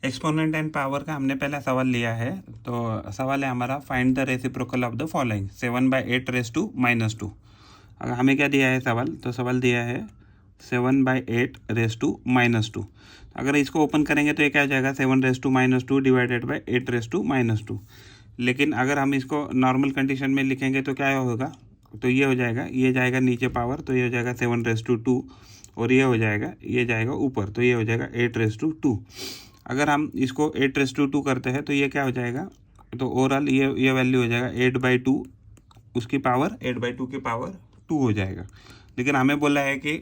Exponent and power का हमने पहला सवाल लिया है। तो सवाल है हमारा, find the reciprocal of the following 7/8 -2। अगर हमें क्या दिया है सवाल, तो सवाल दिया है 7/8 अगर इसको ओपन करेंगे तो ये क्या हो जाएगा 7 - 2 डिवाइडेड बाई 8 - 2। लेकिन अगर हम इसको नॉर्मल कंडीशन में लिखेंगे तो क्या होगा, तो ये हो जाएगा, ये जाएगा नीचे पावर, तो ये हो जाएगा 7/2 और ये हो जाएगा, ये जाएगा ऊपर, तो ये हो जाएगा 8/2। अगर हम इसको 8/2 करते हैं तो ये क्या हो जाएगा, तो ओवरऑल ये वैल्यू हो जाएगा 8/2, उसकी पावर 8/2 की पावर 2 हो जाएगा। लेकिन हमें बोला है कि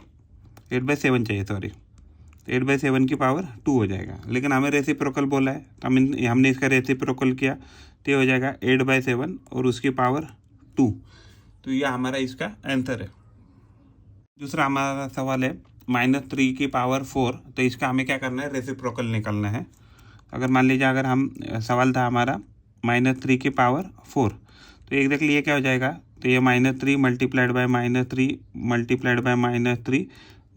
8/7 चाहिए, सॉरी 8/7 की पावर 2 हो जाएगा। लेकिन हमें रेसिप्रोकल बोला है, तो हमने इसका रेसिप्रोकल किया तो ये हो जाएगा 8/7 और उसकी पावर 2। तो ये हमारा इसका आंसर है। दूसरा हमारा सवाल है -3 की पावर 4। तो इसका हमें क्या करना है, रेसिप्रोकल निकालना है। अगर मान लीजिए, अगर हम सवाल था हमारा -3 की पावर 4, तो एग्जैक्टली ये क्या हो जाएगा, तो ये -3 multiplied by -3 multiplied by -3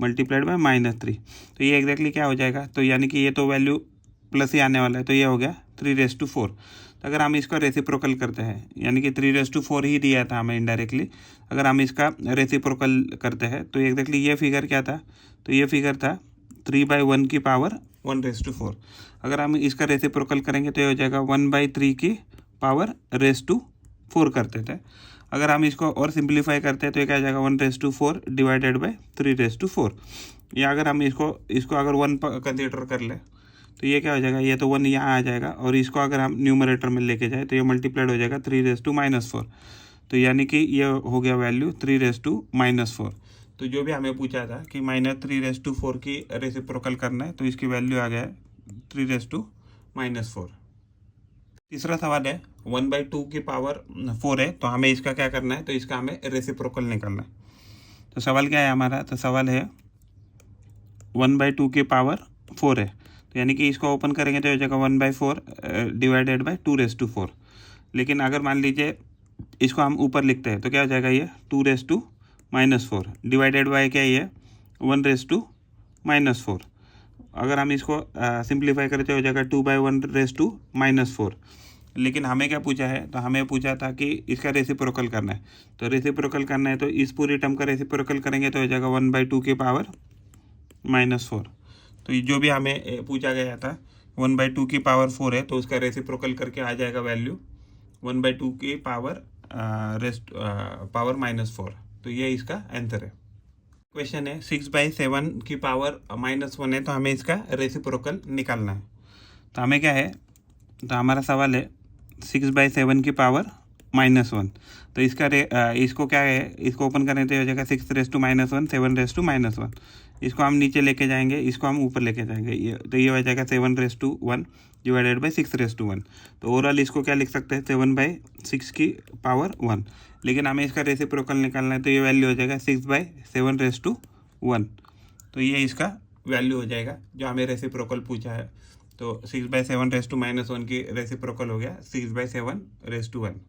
multiplied by -3, तो ये एग्जैक्टली क्या हो जाएगा, तो यानी कि ये तो वैल्यू प्लस ही आने वाला है, तो ये हो गया 3/4। तो अगर हम इसका रेसिप्रोकल करते हैं, यानी कि 3/4 ही दिया था हमें इनडायरेक्टली, अगर हम इसका रेसिप्रोकल करते हैं तो एग्जैक्टली ये फिगर क्या था, तो ये फिगर था 3/1 की पावर 1/4। अगर हम इसका रेसिप्रोकल करेंगे तो ये हो जाएगा 1/3 की पावर 4 करते थे। अगर हम इसको और सिंप्लीफाई करते हैं तो ये क्या हो जाएगा 1/4 डिवाइडेड बाई 3/4। या अगर हम इसको अगर 1 कंसिडर कर ले तो ये क्या हो जाएगा, ये तो 1 यहाँ आ जाएगा, और इसको अगर हम न्यूमरेटर में लेके जाए तो ये मल्टीप्लाइड हो जाएगा 3/4। तो यानी कि ये हो गया वैल्यू 3/4। तो जो भी हमें पूछा था कि -3/4 की रेसिप्रोकल करना है, तो इसकी वैल्यू आ गया 3/4। तीसरा सवाल है 1/2 की पावर 4 है, तो हमें इसका क्या करना है, तो इसका हमें रेसिप्रोकल निकालना है। तो सवाल क्या है हमारा, तो सवाल है 1/2 की पावर 4 है, तो यानी कि इसको ओपन करेंगे तो हो जाएगा 1/4 डिवाइडेड बाई 2/4। लेकिन अगर मान लीजिए इसको हम ऊपर लिखते हैं तो क्या हो जाएगा, ये 2/4 डिवाइडेड बाई क्या है 1/4। अगर हम इसको सिंप्लीफाई करें तो हो जाएगा 2/1/4। लेकिन हमें क्या पूछा है, तो हमें पूछा था कि इसका रेसिप्रोकल करना है। तो रेसिप्रोकल करना है तो इस पूरी टर्म का रेसिप्रोकल करेंगे तो हो जाएगा 1/2 की पावर -4। तो जो भी हमें पूछा गया था 1/2 की पावर 4 है, तो उसका रेसिप्रोकल करके आ जाएगा वैल्यू 1/2 की पावर पावर -4। तो ये इसका आंसर है। क्वेश्चन है 6/7 की पावर -1 है, तो हमें इसका रेसिप्रोकल निकालना है। तो हमें क्या है, तो हमारा सवाल है 6/7 की पावर -1। तो इसको क्या है, इसको ओपन करने तो हो जाएगा 6 - 1 7 इसको हम नीचे लेके जाएंगे, इसको हम ऊपर लेके जाएंगे, तो ये हो जाएगा 7/1 डिवाइडेड बाई 6/1। तो ओवरऑल इसको क्या लिख सकते हैं 7/6 की पावर 1। लेकिन हमें इसका रेसिप्रोकल निकालना है, तो ये वैल्यू हो जाएगा 6/7/1। तो ये इसका वैल्यू हो जाएगा जो हमें रेसिप्रोकल पूछा है। तो 6/7 की रेसिप्रोकल हो गया 6/7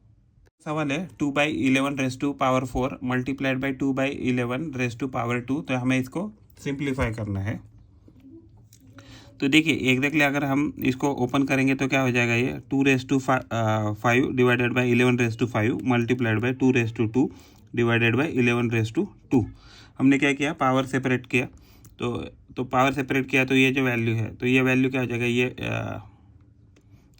सवाल है 2/11 मल्टीप्लाइड बाई 2/11 तो हमें इसको सिंप्लीफाई करना है। तो देखिए एग्जैक्टली अगर हम इसको ओपन करेंगे तो क्या हो जाएगा, ये 2/5 divided by 11/5 multiplied by 2/2 divided by 11/2। हमने क्या किया, पावर सेपरेट किया। तो पावर सेपरेट किया तो ये जो वैल्यू है, तो ये वैल्यू क्या हो जाएगा,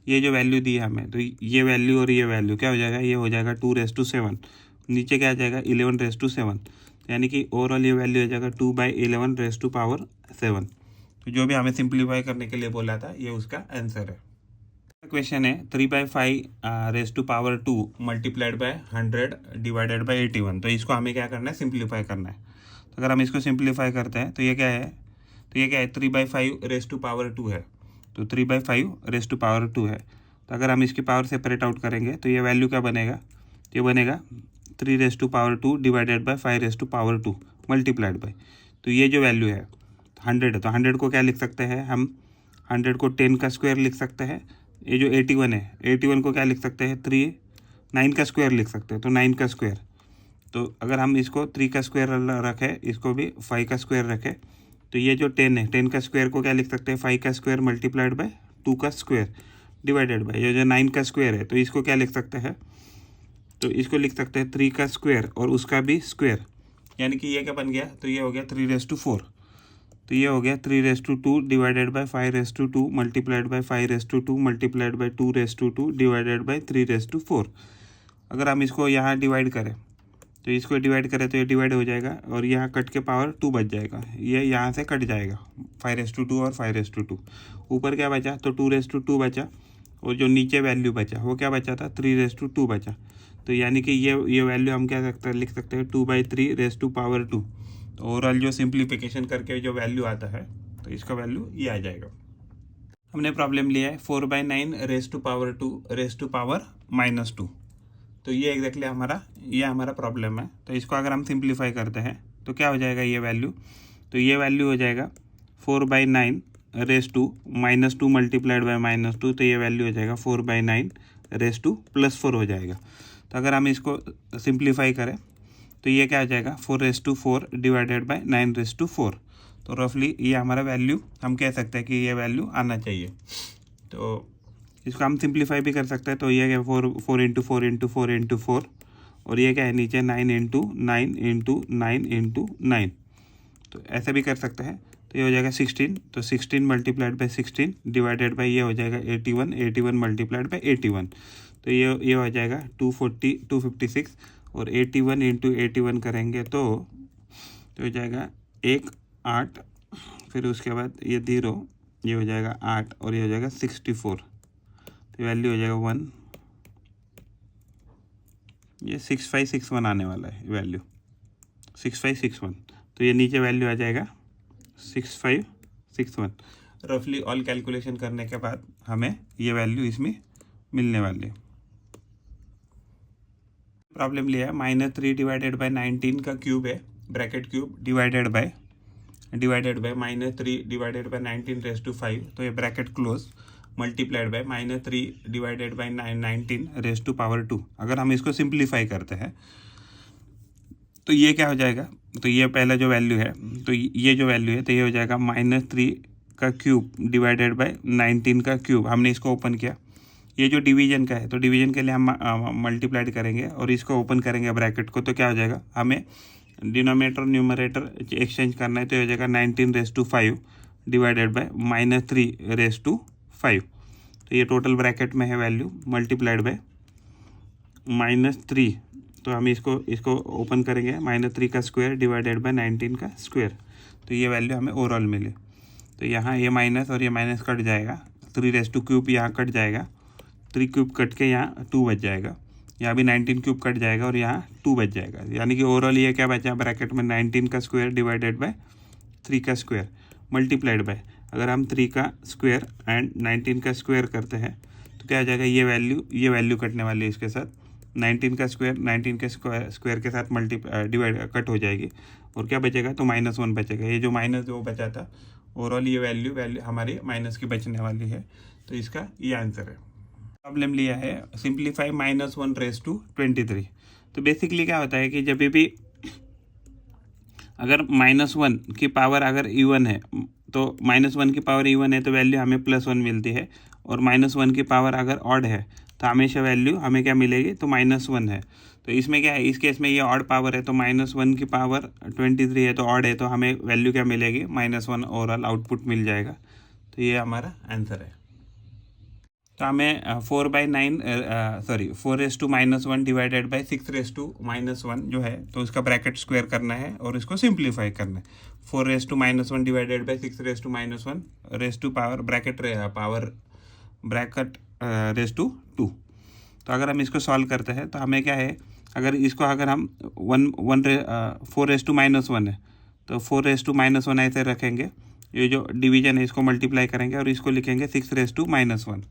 ये जो वैल्यू दी है हमें, तो ये वैल्यू और ये वैल्यू क्या हो जाएगा, ये हो जाएगा 2/7। नीचे क्या आ जाएगा 11/7, यानी कि ओवरऑल ये वैल्यू हो जाएगा 2/11 तो जो भी हमें सिंप्लीफाई करने के लिए बोला था ये उसका आंसर है। क्वेश्चन है 3/5 मल्टीप्लाइड बाय 100 डिवाइडेड बाय 81। तो इसको हमें क्या करना है, सिंप्लीफाई करना है। तो अगर हम इसको सिंप्लीफाई करते हैं तो ये क्या है, 3/5 है। तो 3/5 है। तो अगर हम इसकी पावर सेपरेट आउट करेंगे तो ये वैल्यू क्या बनेगा, ये बनेगा 3/2 डिवाइडेड बाय 5/2 मल्टीप्लाइड बाय, तो ये जो वैल्यू है 100 है, तो 100 को क्या लिख सकते हैं हम, 100 को 10 का स्क्वायर लिख सकते हैं। ये जो 81 है, 81 को क्या लिख सकते हैं 9 का स्क्वायर लिख सकते हैं, तो 9 का स्क्वायर। तो अगर हम इसको 3 का स्क्वायर रखें, इसको भी 5 का स्क्वायर रखें, तो ये जो 10 है, 10 का स्क्वायर को क्या लिख सकते हैं 5 का स्क्वायर मल्टीप्लाइड बाय 2 का स्क्वायर डिवाइडेड बाय जो 9 का स्क्वायर है, तो इसको क्या लिख सकते हैं, तो इसको लिख सकते हैं 3 का स्क्वायर और उसका भी स्क्वायर, यानी कि ये क्या बन गया, तो ये हो गया 3/4। तो ये हो गया 3/2 divided by 5/2 multiplied by 5/2 multiplied by 2/2 divided by 3/4। अगर हम इसको यहाँ डिवाइड करें, तो इसको डिवाइड करें तो ये डिवाइड हो जाएगा और यहाँ कट के पावर 2 बच जाएगा, ये यहाँ से कट जाएगा 5/2 और 5/2। ऊपर क्या बचा, तो 2/2 बचा और जो नीचे वैल्यू बचा वो क्या बचा था, 3/2 बचा। तो यानी कि ये वैल्यू हम क्या लिख सकते हैं 2/3/2। तो ओवरऑल जो सिंप्लीफिकेशन करके जो वैल्यू आता है, तो इसका वैल्यू ये आ जाएगा। हमने प्रॉब्लम लिया है 4/9 तो ये एग्जैक्टली हमारा प्रॉब्लम है। तो इसको अगर हम सिंप्लीफाई करते हैं तो क्या हो जाएगा ये वैल्यू, तो ये वैल्यू हो जाएगा 4/9 मल्टीप्लाइड बाय -2, तो ये वैल्यू हो जाएगा 4/9 हो जाएगा। तो अगर हम इसको सिंप्लीफाई करें तो ये क्या हो जाएगा 4/4 डिवाइडेड बाय 9/4। तो रफली ये हमारा वैल्यू हम कह सकते हैं कि ये वैल्यू आना चाहिए। तो इसको हम सिंप्लीफाई भी कर सकते हैं, तो ये क्या 4 × 4 × 4 × 4 और ये क्या है नीचे 9 × 9 × 9 × 9, तो ऐसे भी कर सकते हैं। तो ये हो जाएगा 16, तो 16 मल्टीप्लाइड बाय 16 डिवाइडेड बाय ये हो जाएगा 81 मल्टीप्लाइड बाय 81, तो ये हो जाएगा 256 और 81 × 81 करेंगे तो हो जाएगा 1 8, फिर उसके बाद ये 0, ये हो जाएगा 8 और ये हो जाएगा 64, तो वैल्यू हो जाएगा 1, ये 6561 आने वाला है वैल्यू 6561। तो ये नीचे वैल्यू आ जाएगा 6561। रफली ऑल कैलकुलेशन करने के बाद हमें ये वैल्यू इसमें मिलने वाली है। प्रॉब्लम लिया है -3 डिवाइडेड बाय 19 का क्यूब है, bracket cube divided by -3 divided by 19/5, तो ये bracket close multiplied by -3 divided by 19/2। अगर हम इसको सिंप्लीफाई करते हैं तो ये क्या हो जाएगा, तो ये पहला जो वैल्यू है, तो ये जो वैल्यू है तो ये हो जाएगा -3 का क्यूब डिवाइडेड बाय 19 का क्यूब। हमने इसको ओपन किया, ये जो डिवीजन का है तो डिवीजन के लिए हम मल्टीप्लाइड करेंगे और इसको ओपन करेंगे ब्रैकेट को, तो क्या हो जाएगा, हमें डिनोमिनेटर न्यूमरेटर एक्सचेंज करना है, तो हो जाएगा 19/5 डिवाइडेड बाय -3/5। तो ये टोटल ब्रैकेट में है वैल्यू मल्टीप्लाइड बाय -3, तो हम इसको ओपन करेंगे -3 का स्क्वायर डिवाइडेड बाय 19 का स्क्वायर, तो ये वैल्यू हमें ओवरऑल मिले। तो यहाँ ये माइनस और ये माइनस कट जाएगा, 3³ यहाँ कट जाएगा, 3³ कट के यहाँ 2 बच जाएगा, यहाँ भी 19³ कट जाएगा और यहाँ 2 बच जाएगा, यानी कि ओवरऑल ये क्या बचा ब्रैकेट में 19 का स्क्वायर डिवाइडेड बाय 3 का स्क्वायर मल्टीप्लाइड बाय, अगर हम 3 का स्क्वायर एंड 19 का स्क्वायर करते हैं तो क्या हो जाएगा, ये वैल्यू कटने वाली है इसके साथ, 19 का स्क्वायर 19 के स्क्वायर के साथ डिवाइड कट हो जाएगी और क्या बचेगा, तो -1 बचेगा। ये जो माइनस जो बचा था ओवरऑल ये वैल्यू हमारी माइनस की बचने वाली है, तो इसका ये आंसर है। प्रॉब्लम लिया है सिंप्लीफाई -1/23। तो बेसिकली क्या होता है कि जब भी अगर -1 की पावर अगर इवन है, तो -1 की पावर इवन है तो वैल्यू हमें +1 मिलती है, और -1 की पावर अगर ऑड है तो हमेशा वैल्यू हमें क्या मिलेगी, तो -1 है। तो इसमें क्या है, इस केस में ये ऑड पावर है तो -1 की पावर 23 है तो ऑड है, तो हमें वैल्यू क्या मिलेगी, -1 ओवरऑल आउटपुट मिल जाएगा। तो ये हमारा आंसर है। तो हमें 4/1 डिवाइडेड बाय 6/-1 जो है तो उसका ब्रैकेट स्क्वायर करना है और इसको सिंप्लीफाई करना है। 4/-1 divided by 6/-1 power bracket raise to 2। तो अगर हम इसको सॉल्व करते हैं तो हमें क्या है, अगर हम 4/-1 है तो 4/-1 ऐसे रखेंगे, ये जो डिवीजन है इसको मल्टीप्लाई करेंगे और इसको लिखेंगे 6/-1।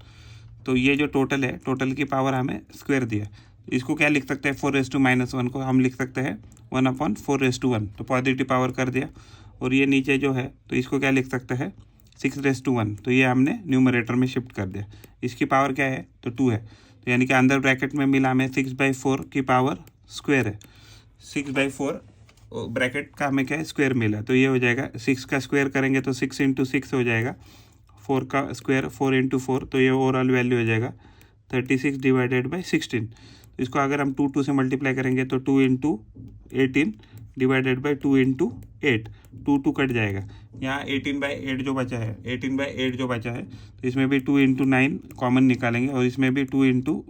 तो ये जो टोटल है, टोटल की पावर हमें स्क्वायर दिया, इसको क्या लिख सकते हैं, 4/-1 को हम लिख सकते हैं 1/4/1, तो पॉजिटिव पावर कर दिया। और ये नीचे जो है तो इसको क्या लिख सकते हैं 6/1, तो ये हमने न्यूमरेटर में शिफ्ट कर दिया। इसकी पावर क्या है, तो 2 है, तो यानी कि अंदर ब्रैकेट में मिला हमें 6/4 की पावर स्क्वायर है, 6/4 ब्रैकेट का हमें क्या है स्क्वायर मिला, तो ये हो जाएगा 6 का स्क्वायर करेंगे तो 6 × 6 हो जाएगा 4 का स्क्वायर 4 इंटू 4, तो ये ओवरऑल वैल्यू हो जाएगा 36 डिवाइडेड बाई 16। तो इसको अगर हम 2 से मल्टीप्लाई करेंगे तो 2 into 18 divided by 2 into 8, 2 cut जाएगा। यहाँ 18/8 जो बचा है, 18/8 जो बचा है, तो इसमें भी 2 इंटू 9 कॉमन निकालेंगे और इसमें भी 2 इंटू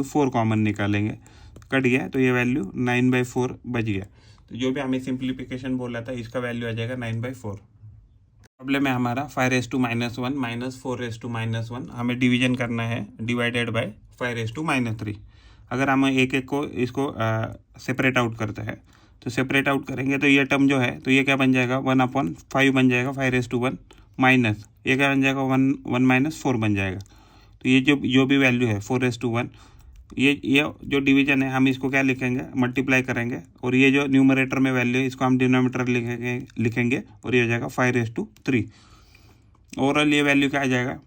4 कॉमन निकालेंगे। कट गया तो ये वैल्यू 9/4 बच गया। तो जो भी हमें सिंप्लीफिकेशन बोला था इसका वैल्यू आ जाएगा 9/4। प्रॉब्लम है हमारा 5⁻1 माइनस 4⁻1, हमें डिवीजन करना है डिवाइडेड बाय 5⁻3। अगर हम एक एक को इसको सेपरेट आउट करते हैं तो सेपरेट आउट करेंगे तो ये टर्म जो है तो ये क्या बन जाएगा 1/5 बन जाएगा 5⁻1 माइनस ये क्या बन जाएगा 1 - 4 बन जाएगा। तो ये जो भी वैल्यू है 4⁻1, ये जो डिवीजन है हम इसको क्या लिखेंगे, मल्टीप्लाई करेंगे और ये जो न्यूमरेटर में वैल्यू है इसको हम डिनोमिनेटर लिखेंगे और ये हो जाएगा 5⁻3। ओवरऑल ये वैल्यू क्या आ जाएगा,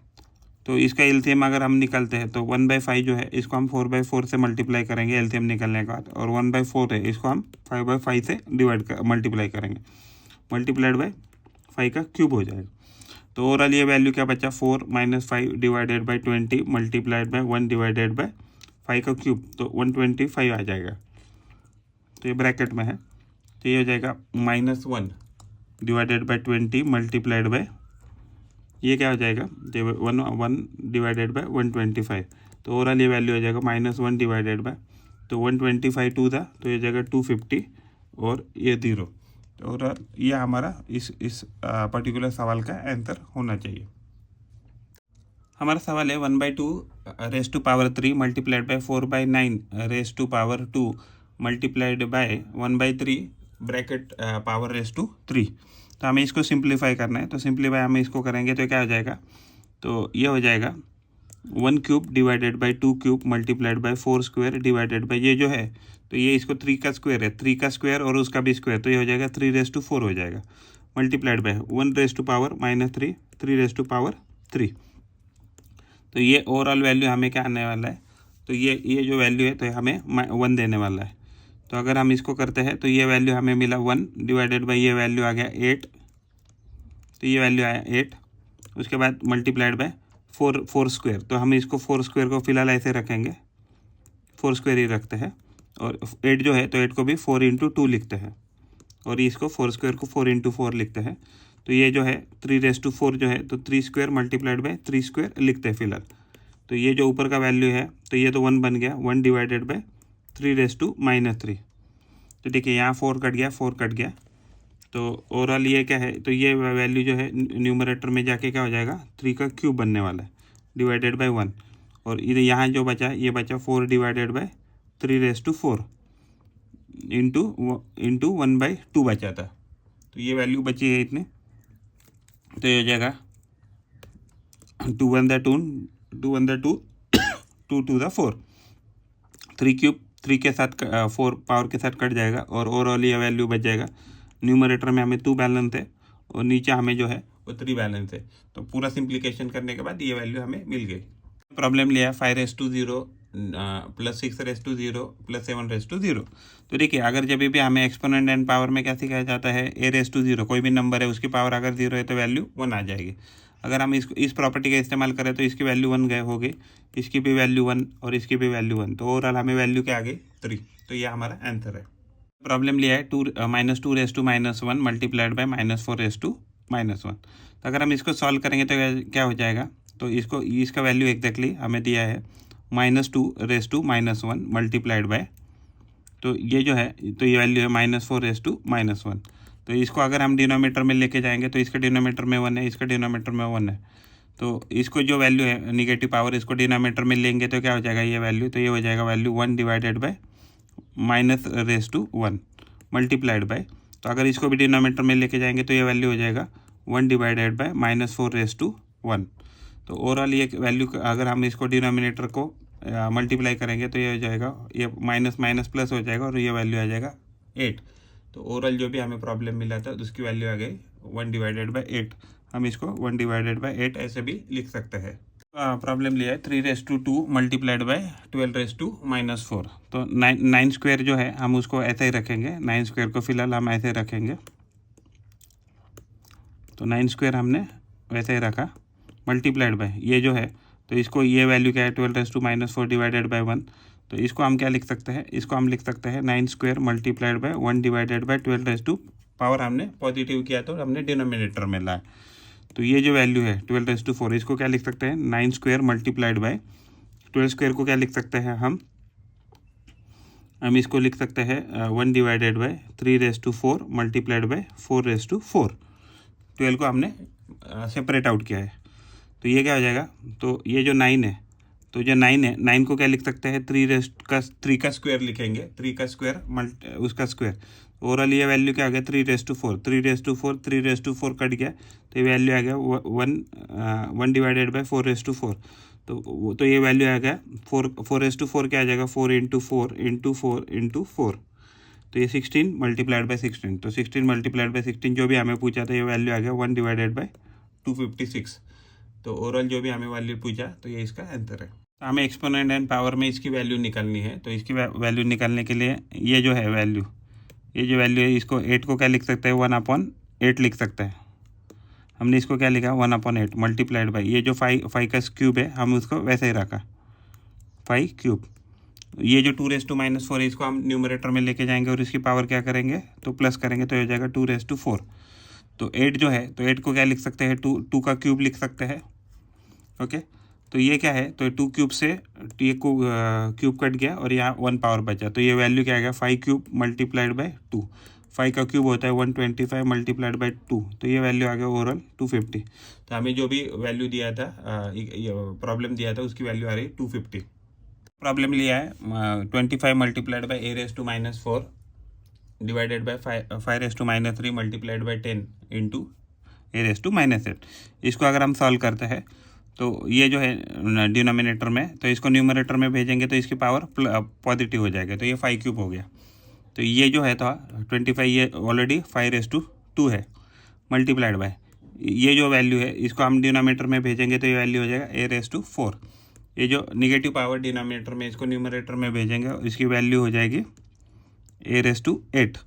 तो इसका एलसीएम अगर हम निकालते हैं तो 1/5 जो है इसको हम 4/4 से मल्टीप्लाई करेंगे एलसीएम निकलने के बाद, और 1/4 है इसको हम 5/5 से मल्टीप्लाई करेंगे, मल्टीप्लाइड बाय 5 का क्यूब हो जाएगा। तो ओवरऑल ये वैल्यू क्या बचा 4 - 5 divided by 20 multiplied by 1 divided by 5 का क्यूब, तो 125 आ जाएगा। तो ये ब्रैकेट में है तो ये हो जाएगा -1 डिवाइडेड बाय 20 मल्टीप्लाइड बाय ये क्या हो जाएगा 1 डिवाइडेड बाय 125। तो ओवरऑल ये वैल्यू हो जाएगा -1 डिवाइडेड बाय, तो 125 2 था तो ये जाएगा 250 और ये 0। तो ओवरऑल ये हमारा इस पर्टिकुलर सवाल का आंसर होना चाहिए। हमारा सवाल है 1/2⁻³ multiplied by 4/9⁻² multiplied by 1/3 bracket power. तो हमें इसको सिंप्लीफाई करना है, तो सिंप्लीफाई हमें इसको करेंगे तो क्या हो जाएगा, तो ये हो जाएगा 1³ divided by 2³ multiplied by 4² divided by ये जो है तो ये इसको 3 का स्क्वायर है, 3 का स्क्वायर और उसका भी स्क्वायर, तो ये हो जाएगा 3⁻4 हो जाएगा मल्टीप्लाइड बाय 1⁻³ 3⁻3। तो ये ओवरऑल वैल्यू हमें क्या आने वाला है, तो ये जो वैल्यू है तो हमें 1 देने वाला है। तो अगर हम इसको करते हैं तो ये वैल्यू हमें मिला 1 डिवाइडेड बाई ये वैल्यू आ गया 8, तो ये वैल्यू आया 8। उसके बाद मल्टीप्लाइड बाय 4 स्क्वायर, तो हम इसको 4 स्क्वायर को फिलहाल ऐसे रखेंगे, 4 स्क्वायर ही रखते हैं, और 8 जो है तो 8 को भी 4 × 2 लिखते हैं और इसको 4 स्क्वायर को 4 × 4 लिखते हैं। तो ये जो है 3⁻4 जो है तो 3 स्क्वायर मल्टीप्लाइड बाय 3 स्क्वायर लिखते हैं फिलहाल। तो ये जो ऊपर का वैल्यू है तो ये तो 1 बन गया, 1 डिवाइडेड बाय 3⁻3। तो देखिए यहाँ 4 कट गया, 4 कट गया। तो ओवरऑल ये क्या है, तो ये वैल्यू जो है न्यूमरेटर में जाके क्या हो जाएगा 3 का क्यूब बनने वाला है डिवाइडेड बाय 1, और इधर यहाँ जो बचा ये बचा 4 डिवाइडेड बाय 3⁻4 इंटू 1/2 बचा था। तो ये वैल्यू बची है इतने, तो ये हो जाएगा 2 × 2 2 × 4 3³ के साथ 4 पावर के साथ कट जाएगा और ओवरऑल ये वैल्यू बच जाएगा। न्यूमरेटर में हमें 2 बैलेंस है और नीचे हमें जो है वो 3 बैलेंस है। तो पूरा सिंप्लीकेशन करने के बाद ये वैल्यू हमें मिल गई। प्रॉब्लम लिया 5⁻0 + 6⁻0 + 7⁻0। तो देखिए अगर जब भी हमें एक्सपोनेंट एंड पावर में क्या सिखाया जाता है a⁻0, कोई भी नंबर है उसकी पावर अगर 0 है तो वैल्यू 1 आ जाएगी। अगर हम इस प्रॉपर्टी का इस्तेमाल करें तो इसकी वैल्यू 1 गए हो गई, इसकी भी वैल्यू 1 और इसकी भी वैल्यू 1, तो ओवरऑल हमें वैल्यू क्या आ गई 3। तो ये हमारा आंसर है। प्रॉब्लम लिया है 2-2⁻1 मल्टीप्लाइड बाय -4⁻1। तो अगर हम इसको सॉल्व करेंगे तो क्या हो जाएगा, तो इसका वैल्यू एग्जैक्टली हमें दिया है -2⁻1 मल्टीप्लाइड बाय, तो ये जो है तो ये वैल्यू है -4⁻1। तो इसको अगर हम डिनोमीटर में लेके जाएंगे तो इसका डिनोमीटर में 1 है, इसका डिनोमीटर में 1 है, तो इसको जो वैल्यू है निगेटिव पावर इसको डिनोमीटर में लेंगे तो क्या हो जाएगा ये वैल्यू, तो ये हो जाएगा value 1 divided by -1 multiplied by, तो अगर इसको भी डिनोमीटर में लेके जाएंगे तो ये वैल्यू हो जाएगा 1 डिवाइडेड बाय -4⁻1। तो ओवरऑल ये वैल्यू अगर हम इसको डिनोमिनेटर को मल्टीप्लाई करेंगे तो ये हो जाएगा, ये माइनस माइनस प्लस हो जाएगा और ये वैल्यू आ जाएगा 8। तो ओवरऑल जो भी हमें प्रॉब्लम मिला था उसकी वैल्यू आ गई 1 डिवाइडेड बाय 8। हम इसको 1 डिवाइडेड बाय 8 ऐसे भी लिख सकते हैं। प्रॉब्लम लिया है 3⁻2 मल्टीप्लाइड बाय 12⁻⁻4। तो 9 स्क्वायर जो है हम उसको ऐसे ही रखेंगे, 9 स्क्वायर को फिलहाल हम ऐसे रखेंगे। तो 9 स्क्वायर हमने वैसे ही रखा, मल्टीप्लाइड बाय ये जो है, तो इसको ये वैल्यू क्या है 12⁻⁴ डिवाइडेड बाय 1, तो इसको हम क्या लिख सकते हैं, इसको हम लिख सकते हैं 9² multiplied by 1 divided by 12 power हमने पॉजिटिव किया तो हमने डिनोमिनेटर में लाया, तो ये जो वैल्यू है 12⁴ इसको क्या लिख सकते हैं 9² मल्टीप्लाइड बाय 12² को क्या लिख सकते हैं हम इसको लिख सकते हैं 1 डिवाइडेड बाय 3⁴ मल्टीप्लाइड बाय 4⁴। 12 को हमने सेपरेट आउट किया है, तो ये क्या हो जाएगा, तो ये जो 9 है, तो जो 9 है 9 को क्या लिख सकते हैं 3 का स्क्वायर लिखेंगे, 3 का स्क्वायर उसका स्क्वायर, ओवरऑल ये वैल्यू क्या आ गया 3⁴, 3⁴ कट गया, तो ये वैल्यू आ गया 1 डिवाइडेड बाय 4⁴, तो ये वैल्यू आ गया 4⁴ क्या आ जाएगा 4 × 4 × 4 × 4, तो ये 16 मल्टीप्लाइड बाय 16, तो 16 मल्टीप्लाइड बाय 16 जो भी हमें पूछा था ये वैल्यू आ गया 1 डिवाइडेड बाय 256, तो ओवरऑल जो भी हमें वैल्यू पूछा तो ये इसका आंसर है। तो हमें एक्सपोनेंट एंड पावर में इसकी वैल्यू निकालनी है, तो इसकी वैल्यू निकालने के लिए ये जो है वैल्यू, ये जो वैल्यू है इसको 8 को क्या लिख सकते हैं 1/8 लिख सकते हैं, हमने इसको क्या लिखा 1/8 मल्टीप्लाइड बाई ये जो 5 का क्यूब है हम उसको वैसे ही रखा 5 क्यूब, ये जो 2⁻⁴ है इसको हम न्यूमरेटर में लेके जाएंगे और इसकी पावर क्या करेंगे तो प्लस करेंगे, तो हो जाएगा 2⁴। तो 8 जो है तो 8 को क्या लिख सकते हैं 2 का क्यूब लिख सकते हैं, ओके। तो ये क्या है, तो 2 क्यूब से ये क्यूब कट गया और यहाँ 1 पावर बचा, तो ये वैल्यू क्या आ गया 5 क्यूब मल्टीप्लाइड बाय 2, 5 का क्यूब होता है 125 मल्टीप्लाइड बाय 2, तो ये वैल्यू आ गया ओवरऑल 250। तो हमें जो भी वैल्यू दिया था प्रॉब्लम दिया था उसकी वैल्यू आ रही 250। प्रॉब्लम लिया है 25 multiplied by a⁻⁻4 divided by 5⁻³ multiplied by 10 into a⁻⁻8। इसको अगर हम सॉल्व करते हैं तो ये जो है डिनोमिनेटर में, तो इसको न्यूमरेटर में भेजेंगे तो इसकी पावर पॉजिटिव हो जाएगा, तो ये 5 क्यूब हो गया। तो ये जो है तो 25 ये ऑलरेडी 5⁻² है मल्टीप्लाइड बाय ये जो वैल्यू है इसको हम डिनोमिनेटर में भेजेंगे तो ये वैल्यू हो जाएगा a⁻⁴। ये जो निगेटिव पावर डिनोमिनेटर में इसको न्यूमरेटर में भेजेंगे इसकी वैल्यू हो जाएगी a⁻8।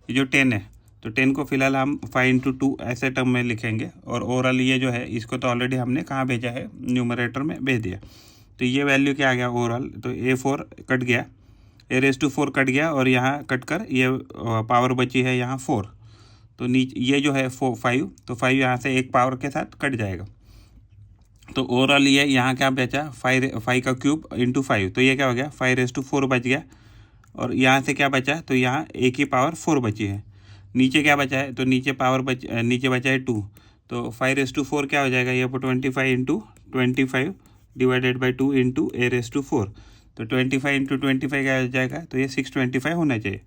ये जो 10 है तो 10 को फिलहाल हम 5 × 2 ऐसे टर्म में लिखेंगे, और ओवरऑल ये जो है इसको तो ऑलरेडी हमने कहाँ भेजा है न्यूमरेटर में भेज दिया, तो ये वैल्यू क्या आ गया ओवरऑल, तो a4 कट गया, a⁻4 कट गया और यहाँ कट कर ये पावर बची है यहाँ 4, तो नीचे ये जो है 5, तो 5 यहाँ से एक पावर के साथ कट जाएगा, तो ओवरऑल ये यहाँ क्या बचा 5 का क्यूब इंटू 5, तो ये क्या हो गया 5⁻4 बच गया, और यहाँ से क्या बचा, तो यहाँ एक ही पावर 4 बची है, नीचे क्या बचा है, तो नीचे नीचे बचा है 2, तो 5⁻4 क्या हो जाएगा ये 25 × 25 डिवाइडेड बाई 2 इंटू a⁻4, तो 25 × 25 क्या हो जाएगा, तो ये 625 होना चाहिए,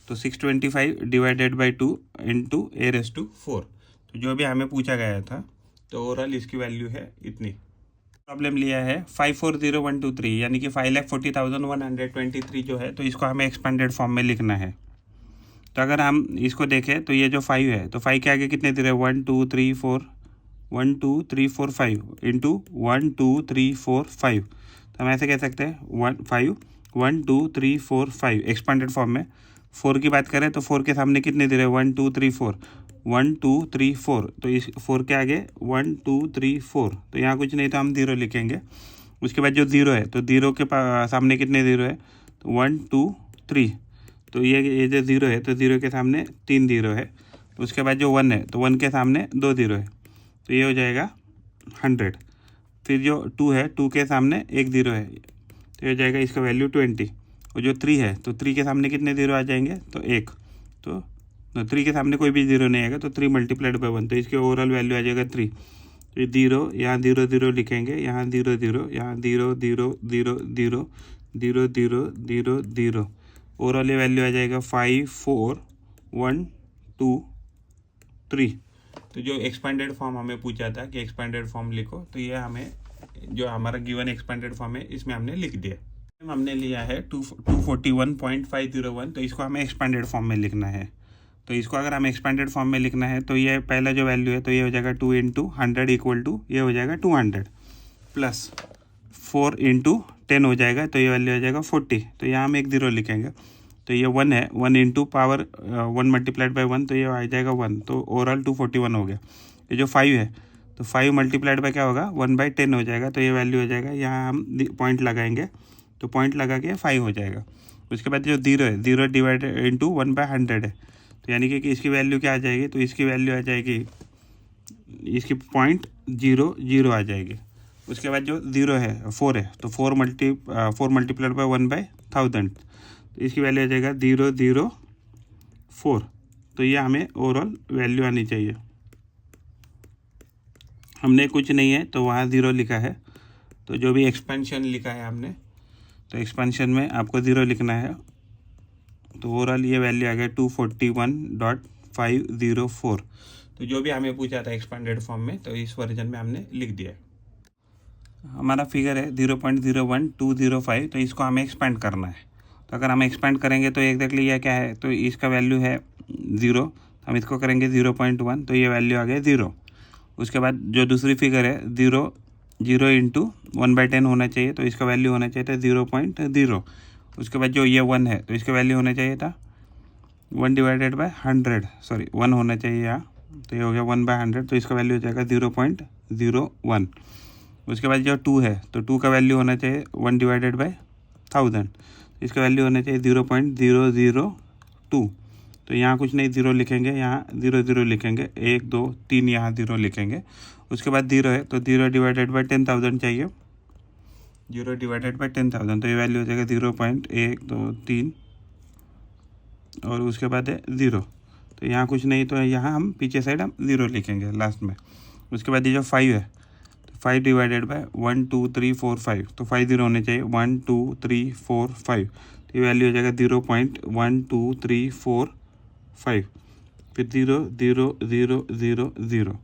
तो 625 डिवाइडेड बाई 2 इंटू a⁻4, तो जो भी हमें पूछा गया था तो ओवरऑल इसकी वैल्यू है इतनी। प्रॉब्लम लिया है 540123 यानी कि 5,40,123 जो है, तो इसको हमें एक्सपेंडेड फॉर्म में लिखना है। तो अगर हम इसको देखें तो ये जो 5 है तो 5 के आगे कितने जीरो है 1 2 3 4 1 2 3 4 5 इंटू 1 2 3 4 5, तो हम ऐसे कह सकते हैं 1 2 3 4 5 एक्सपेंडेड फॉर्म में। 4 की बात करें तो 4 के सामने कितने जीरो है 1 2 3 4 1 2 3 4, तो इस 4 के आगे 1 2 3 4, तो यहाँ कुछ नहीं तो हम 0 लिखेंगे। उसके बाद जो 0 है तो 0 के सामने कितने 0 है तो 1 2 3, तो ये जो 0 है तो 0 के सामने 3 0 है। उसके बाद जो 1 है तो 1 के सामने 2 0 है, तो ये हो जाएगा 100। फिर जो 2 है 2 के सामने 1 0 है, तो ये हो जाएगा इसका वैल्यू 20। और जो 3 है तो 3 के सामने कितने 0 आ जाएंगे तो 1, तो 3 के सामने कोई भी 0 नहीं आएगा, तो 3 मल्टीप्लाइड बाई 1, तो इसके ओवरऑल वैल्यू आ जाएगा 3। तो ये 0 यहाँ 0 0 लिखेंगे, यहाँ 0 0 यहाँ 0 0 0 0 0 0 0 0, ओवरऑल ये वैल्यू आ जाएगा 5 4 1 2 3। तो जो एक्सपेंडेड फॉर्म हमें पूछा था कि एक्सपेंडेड फॉर्म लिखो, तो ये हमें जो हमारा गिवन एक्सपेंडेड फॉर्म है इसमें हमने लिख दिया। हमने लिया है 241.501, तो इसको हमें एक्सपेंडेड फॉर्म में लिखना है। तो इसको अगर हमें एक्सपेंडेड फॉर्म में लिखना है तो ये पहला जो वैल्यू है तो ये हो जाएगा 2 × 100 इक्वल टू ये हो जाएगा 200 प्लस 4 × 10 हो जाएगा, तो ये वैल्यू हो जाएगा 40। तो यहाँ हम 1 0 लिखेंगे, तो ये 1 है 1 × पावर 1 मल्टीप्लाइड बाई 1, तो ये आ जाएगा 1, तो ओवरऑल 241 हो गया। ये जो 5 है तो 5 मल्टीप्लाइड बाय क्या होगा 1/10 हो जाएगा। तो ये वैल्यू हो जाएगा, यहाँ हम पॉइंट लगाएंगे तो पॉइंट लगा के 5 हो जाएगा। उसके बाद जो 0 है 0 डिवाइडेड इंटू 1/100 है, तो यानी कि इसकी वैल्यू क्या आ जाएगी, तो इसकी वैल्यू आ जाएगी, इसकी 0.00 आ जाएगी। उसके बाद जो 0 है 4 है तो 4 मल्टीप्लाइड बाय 1/1000, तो इसकी वैल्यू आ जाएगा 004। तो ये हमें ओवरऑल वैल्यू आनी चाहिए। हमने कुछ नहीं है तो वहाँ 0 लिखा है, तो जो भी एक्सपेंशन लिखा है हमने, तो एक्सपेंशन में आपको 0 लिखना है। तो ओवरऑल ये वैल्यू आ गया 241.504। तो जो भी हमें पूछा था एक्सपेंडेड फॉर्म में, तो इस वर्जन में हमने लिख दिया। हमारा फिगर है 0.01205, तो इसको हमें एक्सपेंड करना है। तो अगर हम एक्सपेंड करेंगे तो एग्जैक्टली यह क्या है, तो इसका वैल्यू है 0, हम इसको करेंगे 0.1, तो ये वैल्यू आ गया 0। उसके बाद जो दूसरी फिगर है 0 इंटू 1/10 होना चाहिए, तो इसका वैल्यू होना चाहिए था 0.0। उसके बाद जो ये 1 है तो इसका वैल्यू होना चाहिए था 1/100, सॉरी 1 होना चाहिए यहाँ, तो ये हो गया 1/100, तो इसका वैल्यू हो जाएगा 0.01। उसके बाद जो 2 है तो 2 का वैल्यू होना चाहिए 1/1000, इसका वैल्यू होना चाहिए 0.002। तो यहाँ कुछ नहीं 0 लिखेंगे, यहाँ 0 लिखेंगे, 1 2 3 यहाँ 0 लिखेंगे। उसके बाद 0 है तो 0/10,000 चाहिए, 0/10,000, तो ये वैल्यू हो जाएगा 0.123 और उसके बाद है 0। तो यहाँ कुछ नहीं, तो यहाँ हम पीछे साइड हम 0 लिखेंगे लास्ट में। उसके बाद ये जो 5 है तो 5 डिवाइडेड बाय 1 2 3 4 5, तो 5 0 होने चाहिए, 1 2 3 4 5, तो ये वैल्यू हो जाएगा 0.1234 फिर 0 0 0 0 0।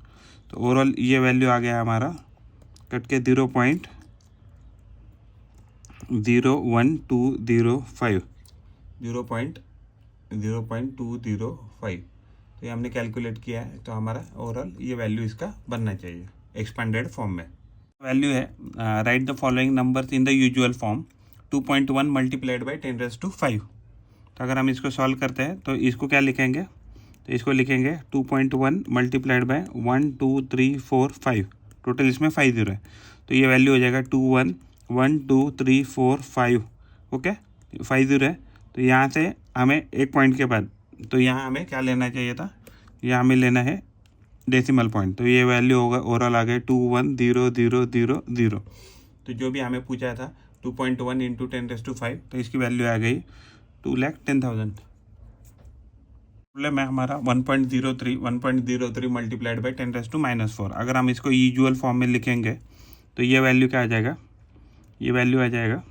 तो ओवरऑल ये वैल्यू आ गया हमारा कट के 0.01205, 0.0205। तो ये हमने कैलकुलेट किया है, तो हमारा ओवरऑल ये वैल्यू इसका बनना चाहिए एक्सपेंडेड फॉर्म में। वैल्यू है right the following numbers in the usual form 2.1 multiplied by 10⁵। तो अगर हम इसको सॉल्व करते हैं तो इसको क्या लिखेंगे, तो इसको लिखेंगे 2.1 मल्टीप्लाइड बाय 1 2 3 4 5, टोटल इसमें 5 0 है, तो ये वैल्यू हो जाएगा 21 1 2 3 4 5। ओके 5 0 है, तो यहाँ से हमें एक पॉइंट के बाद, तो यहाँ हमें क्या लेना चाहिए था, यहाँ हमें लेना है डेसिमल पॉइंट, तो ये वैल्यू होगा ओवरऑल आ गया 210000। तो जो भी हमें पूछा था 2.1 इंटू 10⁵, तो इसकी वैल्यू आ गई 2,10,000। प्रॉब्लम है हमारा 1.03 मल्टीप्लाइड बाई 10⁻⁴। अगर हम इसको यूजुअल फॉर्म में लिखेंगे तो ये वैल्यू क्या आ जाएगा, ये वैल्यू आ जाएगा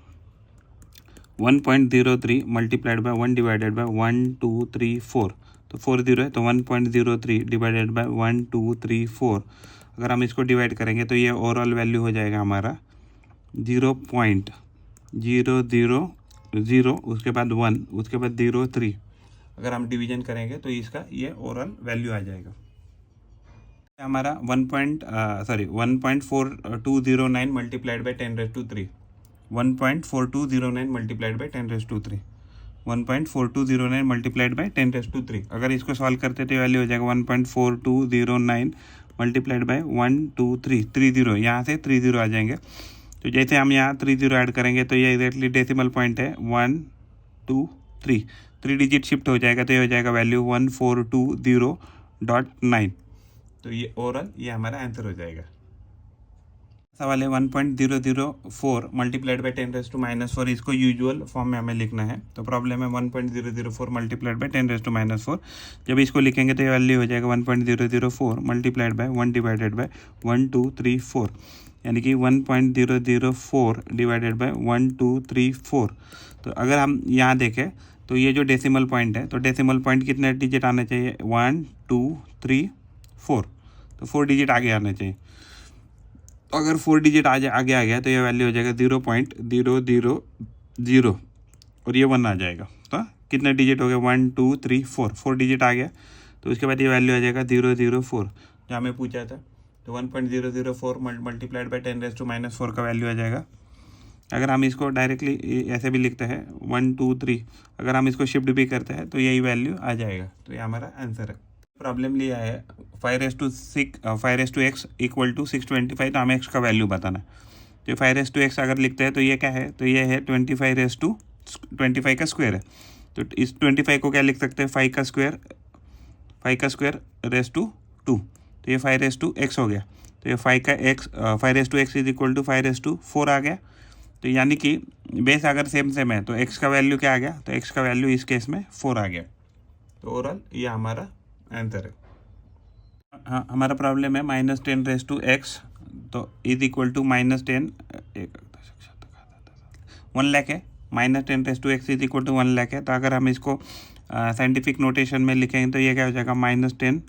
1.03 मल्टीप्लाइड बाय 1 डिवाइडेड बाय 1 2 3 4, तो 4 0 है, तो 1.03 डिवाइडेड बाय 1 2 3 4। अगर हम इसको डिवाइड करेंगे तो ये ओवरऑल वैल्यू हो जाएगा हमारा 0.000, उसके बाद 1, उसके बाद 0.3। अगर हम डिवीजन करेंगे तो इसका ये ओवरऑल वैल्यू आ जाएगा हमारा 1.4209 multiplied by 10⁻³ 1.4209 multiplied by 10⁻³ 1.4209 multiplied by 10⁻³। अगर इसको सॉल्व करते तो वैल्यू हो जाएगा 1.4209 मल्टीप्लाइड बाई 1 2 3 3 0, यहाँ से 3 0 आ जाएंगे। तो जैसे हम यहाँ 3 0 ऐड करेंगे तो ये एग्जैक्टली डेसिमल पॉइंट है 1 2 3, 3 डिजिट शिफ्ट हो जाएगा, तो ये हो जाएगा वैल्यू 1420.9। तो ये ओवरऑल ये हमारा आंसर हो जाएगा। सवाल है 1.004 मल्टीप्लाइड बाई 10⁻⁴, इसको यूजुअल फॉर्म में हमें लिखना है। तो प्रॉब्लम है 1.004 मल्टीप्लाइड बाई 10⁻⁴। जब इसको लिखेंगे तो ये वैल्यू हो जाएगा 1.004 मल्टीप्लाइड बाई 1 डिवाइडेड बाई 1 2 3 4, यानी कि 1.004 डिवाइडेड बाई 1 2 3 4। तो अगर हम यहाँ देखें तो ये जो डेसिमल पॉइंट है, तो डेसिमल पॉइंट कितने डिजिट आना चाहिए, 1 2 3 4, तो 4 डिजिट आगे आना चाहिए। तो अगर 4 डिजिट आगे आ गया तो ये वैल्यू हो जाएगा 0.000 और ये 1 आ जाएगा। तो कितने डिजिट हो गए, 1 2 3 4, 4 डिजिट आ गया, तो उसके बाद ये वैल्यू आ जाएगा 004 जो हमें पूछा था। तो 1.004 मल्टीप्लाइड बाई 10⁻⁴ का वैल्यू आ जाएगा। अगर हम इसको डायरेक्टली ऐसे भी लिखते हैं 1 2 3, अगर हम इसको शिफ्ट भी करते हैं तो यही वैल्यू आ जाएगा। तो ये हमारा आंसर है। प्रॉब्लम लिया है 5x इक्वल टू 625, तो हमें x का वैल्यू बताना है। तो 5x अगर लिखते हैं तो ये क्या है, तो ये है 25 का स्क्वायर है। तो इस 25 को क्या लिख सकते हैं, 5 का स्क्वायर रेस टू 2, तो ये 5x हो गया। तो ये 5x इज इक्वल टू 5/4 आ गया। तो यानी कि बेस अगर सेम है तो x का वैल्यू क्या आ गया, तो x का वैल्यू इस केस में 4 आ गया। तो ओवरऑल ये हमारा आंसर है। हाँ, हमारा प्रॉब्लम है -10⁻x, तो इज इक्वल टू -10 1 लाख है। -10⁻x is equal to 1 lakh है। तो अगर हम इसको साइंटिफिक नोटेशन में लिखेंगे तो ये क्या हो जाएगा, -10,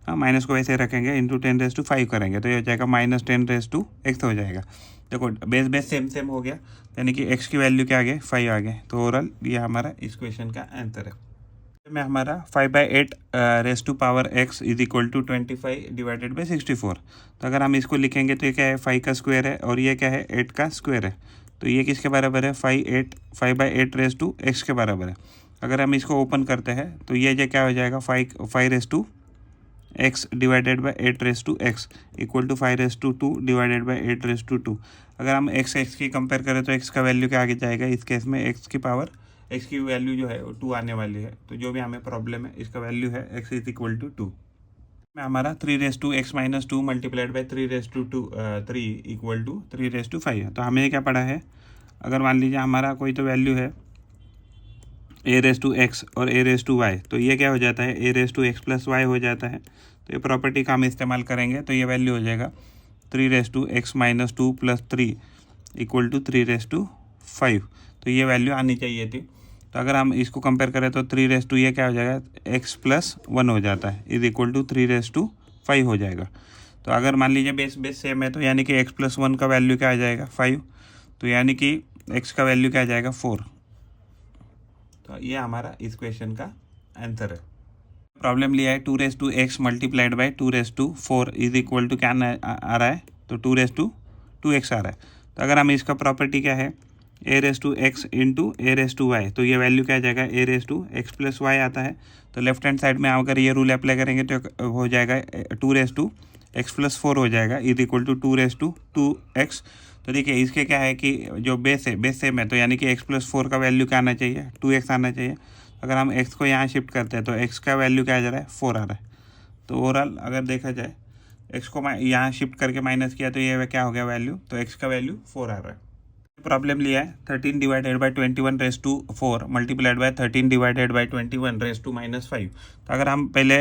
हाँ माइनस को वैसे रखेंगे, इंटू 10⁻5 करेंगे तो ये हो जाएगा -10⁻x हो जाएगा। देखो बेस सेम हो गया, यानी कि x की वैल्यू क्या आ गई, 5 आ गए। तो ओवरऑल ये हमारा इस क्वेश्चन का आंसर है। में हमारा 5/8 is equal to 25 divided by 64। तो अगर हम इसको लिखेंगे तो ये क्या है, 5 का स्क्वायर है और ये क्या है, 8 का स्क्वायर है। तो ये किसके बराबर है, 5/8 के बराबर है। अगर हम इसको ओपन करते हैं तो ये जो क्या हो जाएगा, 5x divided by 8x equal to 5/2 divided by 8/2। अगर हम x की कंपेयर करें तो x का वैल्यू क्या आगे जाएगा, इस केस में x की वैल्यू जो है वो 2 आने वाली है। तो जो भी हमें प्रॉब्लम है इसका वैल्यू है x इज इक्वल टू 2 में हमारा 3x-2 multiplied by 3 equal to 3/5 है। तो हमें क्या पड़ा है, अगर मान लीजिए हमारा कोई तो वैल्यू है a⁻x और a⁻y, तो ये क्या हो जाता है, a⁻x + y हो जाता है। तो ये प्रॉपर्टी का हम इस्तेमाल करेंगे तो ये वैल्यू हो जाएगा 3x-2 + 3 इक्वल टू 3/5। तो ये वैल्यू आनी चाहिए थी। तो अगर हम इसको कंपेयर करें तो 3 ये क्या हो जाएगा, x + 1 हो जाता है, इज इक्वल टू 3/5 हो जाएगा। तो अगर मान लीजिए बेस सेम है तो यानी कि x + 1 का वैल्यू क्या आ जाएगा, 5। तो यानी कि x का वैल्यू क्या आ जाएगा, 4। तो ये हमारा इस क्वेश्चन का आंसर है। प्रॉब्लम लिया है 2x multiplied by 2/4 is equal to क्या आ रहा है, तो 2x आ रहा है। तो अगर हम इसका प्रॉपर्टी क्या है, a⁻x इंटू a⁻y, तो ये वैल्यू क्या आ जाएगा, a⁻x + y आता है। तो लेफ्ट हैंड साइड में अगर ये रूल अप्लाई करेंगे तो हो जाएगा 2x + 4 हो जाएगा, इज इक्वल टू 2x। तो देखिए इसके क्या है कि जो बेस सेम है, तो यानी कि x + 4 का वैल्यू क्या आना चाहिए, 2x आना चाहिए। अगर हम x को यहाँ शिफ्ट करते हैं तो x का वैल्यू क्या आ जा रहा है, 4 आ रहा है। तो ओवरऑल अगर देखा जाए x को यहाँ शिफ्ट करके माइनस किया तो ये क्या हो गया वैल्यू, तो x का वैल्यू 4 आ रहा है। प्रॉब्लम लिया है 13 divided by 21/4 multiplied by 13 divided by 21/-5। तो अगर हम पहले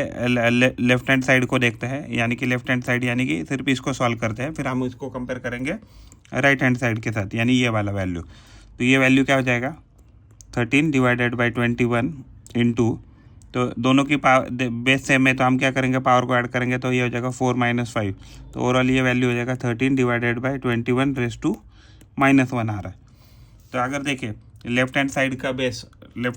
लेफ्ट हैंड साइड को देखते हैं, यानी कि लेफ्ट हैंड साइड यानी कि सिर्फ इसको सॉल्व करते हैं, फिर हम इसको कंपेयर करेंगे राइट हैंड साइड के साथ, यानी ये वाला वैल्यू। तो ये वैल्यू क्या हो जाएगा, 13 डिवाइडेड बाई 21 इंटू, तो दोनों की पावर बेस सेम है तो हम क्या करेंगे, पावर को ऐड करेंगे तो ये हो जाएगा 4 - 5। तो ओवरऑल ये वैल्यू हो जाएगा 13 डिवाइडेड बाई 21/-1 आ रहा है। तो अगर देखिए लेफ्ट हैंड साइड का base and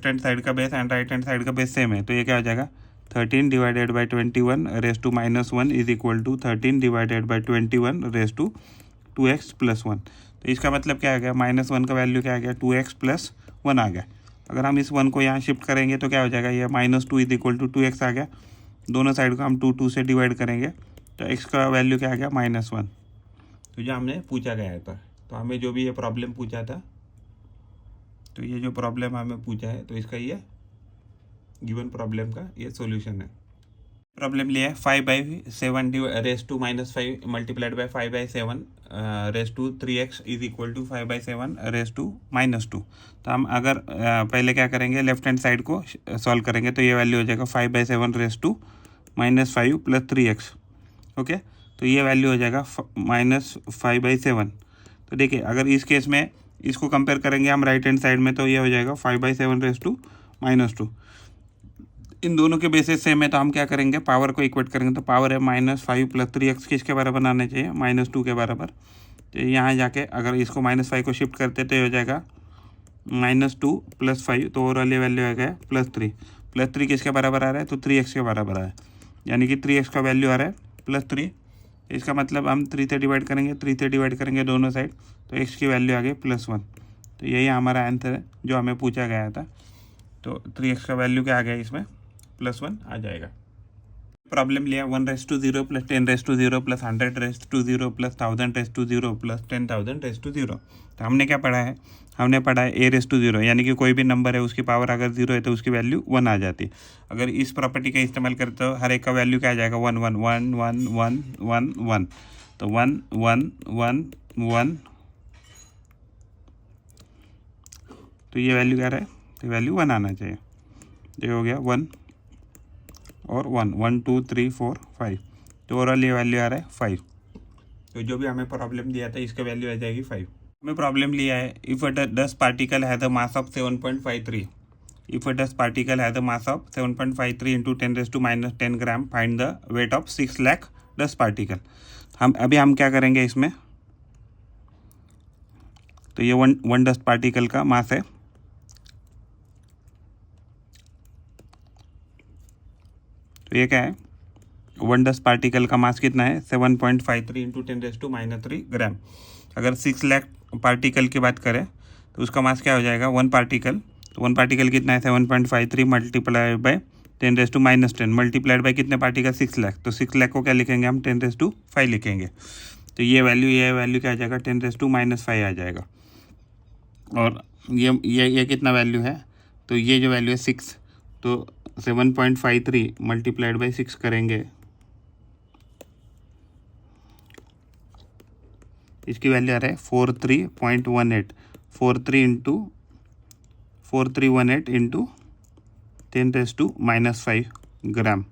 right hand side का बेस सेम है तो ये क्या हो जाएगा, 13 divided by 21/-1 is equal to 13 divided by 21/2x + 1। तो इसका मतलब क्या आ गया, -1 का वैल्यू क्या आ गया, 2x + 1 आ गया। अगर हम इस 1 को यहाँ शिफ्ट करेंगे तो क्या हो जाएगा, ये -2 इज इक्वल टू 2x आ गया। दोनों साइड को हम 2 से डिवाइड करेंगे तो x का वैल्यू क्या आ गया, -1। तो जो हमने पूछा गया था, तो हमें जो भी ये प्रॉब्लम पूछा था, तो ये जो प्रॉब्लम हमें पूछा है तो इसका ये गिवन प्रॉब्लम का ये सॉल्यूशन है। प्रॉब्लम लिया है 5/7 multiplied by 5/7 is equal to 5/7 तो हम अगर पहले क्या करेंगे, लेफ्ट हैंड साइड को सॉल्व करेंगे तो ये वैल्यू हो जाएगा 5/7 + 3x। ओके, तो ये वैल्यू हो जाएगा -5/7। तो देखिए अगर इस केस में इसको कंपेयर करेंगे हम राइट हैंड साइड में तो ये हो जाएगा 5/7 इन दोनों के बेसिस सेम है तो हम क्या करेंगे, पावर को इक्वेट करेंगे। तो पावर है -5 + 3x किसके बराबर आना चाहिए, -2 के बराबर। तो यहाँ जाके अगर इसको -5 को शिफ्ट करते तो ये हो जाएगा -2 + 5। तो ओवरऑल ये वैल्यू आ गया +3 किसके बराबर आ रहा है, तो 3x के बराबर आ रहा है, यानी कि 3x का वैल्यू आ रहा है +3। इसका मतलब हम 3 से डिवाइड करेंगे दोनों साइड, तो x की वैल्यू आ गई +1। तो यही हमारा आंसर है जो हमें पूछा गया था। तो 3x का वैल्यू क्या आ गया, इसमें +1 आ जाएगा। प्रॉब्लम लिया 1/0 प्लस 10/0 प्लस 100/0 प्लस 1000/0 प्लस 10,000/0। तो हमने क्या पढ़ा है, हमने पढ़ा है a/0, यानी कि कोई भी नंबर है उसकी पावर अगर 0 है तो उसकी वैल्यू 1 आ जाती है। अगर इस प्रॉपर्टी का इस्तेमाल करते हो हर एक का वैल्यू क्या आ जाएगा 1 1 1 1 1 1 1। तो 1 1 1 1, तो ये वैल्यू क्या रहा है, तो वैल्यू 1 आना चाहिए। ये हो गया 1 और 1 1 2 3 4 5, तो ओवरऑल ये वैल्यू आ रहा है 5। तो जो भी हमें प्रॉब्लम दिया था इसका वैल्यू आ जाएगी 5। हमें प्रॉब्लम लिया है इफ अ डस्ट पार्टिकल है the mass of 7.53, if a dust particle है the mass of 7.53 into 10⁻⁻10 gram, find the weight of 6 lakh dust particle. हम क्या करेंगे इसमें, तो ये वन डस्ट पार्टिकल का मास है, तो ये क्या है, वन डस्ट पार्टिकल का मास कितना है 7.53 इंटू 10⁻³ ग्राम। अगर 6 लाख पार्टिकल की बात करें तो उसका मास क्या हो जाएगा, वन पार्टिकल, तो वन पार्टिकल कितना है 7.53 मल्टीप्लाइड बाय 10⁻10 मल्टीप्लाइड बाय कितने पार्टिकल 6 लाख, तो 6 लाख को क्या लिखेंगे हम 10⁻5 लिखेंगे। तो ये वैल्यू क्या आ जाएगा 10⁻5 आ जाएगा। और ये कितना वैल्यू है, तो ये जो वैल्यू है 6, तो 7.53 मल्टीप्लाइड बाई 6 करेंगे, इसकी वैल्यू आ रहा है 43.18, 4318 इंटू 10⁻5 ग्राम।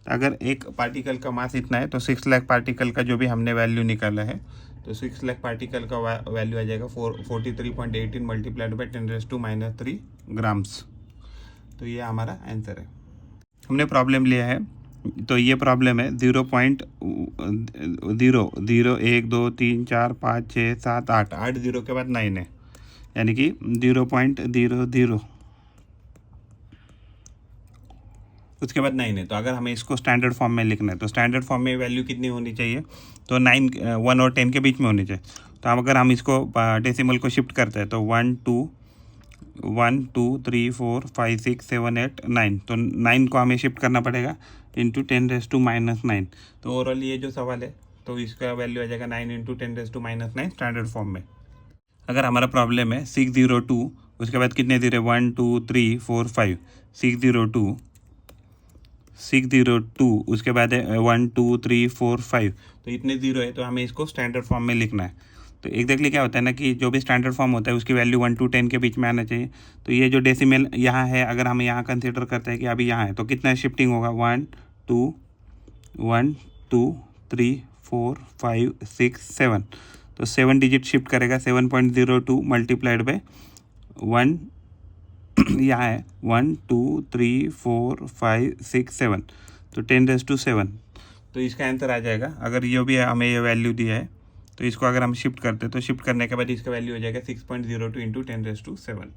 अगर एक पार्टिकल का मास इतना है तो 6 लाख पार्टिकल का जो भी हमने वैल्यू निकाला है, तो 6 लाख पार्टिकल का वैल्यू आ जाएगा 43.18 मल्टीप्लाइड बाई 10⁻³ ग्राम्स। तो ये हमारा आंसर है। हमने प्रॉब्लम लिया है, तो ये प्रॉब्लम है 0.0 0 1 2 3 4 5 6 7 8 8 0 के बाद 9 है, यानी कि 0.00 उसके बाद 9 है। तो अगर हमें इसको स्टैंडर्ड फॉर्म में लिखना है तो स्टैंडर्ड फॉर्म में वैल्यू कितनी होनी चाहिए, तो 9 1 और 10 के बीच में होनी चाहिए। तो अगर हम इसको डेसिमल को शिफ्ट करते हैं तो 1 2 3 4 5 6 7 8 9, तो 9 को हमें शिफ्ट करना पड़ेगा इंटू 10⁻⁹। तो ओवरऑल ये जो सवाल है तो इसका वैल्यू आ जाएगा 9 इंटू 10⁻⁹ स्टैंडर्ड फॉर्म में। अगर हमारा प्रॉब्लम है 602, उसके बाद कितने ज़ीरो 1 2 3 4 5, 602 उसके बाद है 1 2 3 4 5, तो इतने ज़ीरो है, तो हमें इसको स्टैंडर्ड फॉर्म में लिखना है। तो एग्जैक्टली क्या होता है ना कि जो भी स्टैंडर्ड फॉर्म होता है उसकी वैल्यू 1 to 10 के बीच में आना चाहिए। तो ये जो डेसिमल यहाँ है, अगर हम यहाँ कंसिडर करते हैं कि अभी यहाँ है, तो कितना शिफ्टिंग होगा 1 2 3 4 5 6 7, तो 7 डिजिट शिफ्ट करेगा 7.02 मल्टीप्लाइड बाय 1 यहाँ है 1 2 3 4 5 6 7, तो 10⁻7, तो इसका आंसर आ जाएगा। अगर ये भी हमें ये वैल्यू दिया है तो इसको अगर हम शिफ्ट करते हैं तो शिफ्ट करने के बाद इसका वैल्यू हो जाएगा 6.02 इंटू 10⁻7।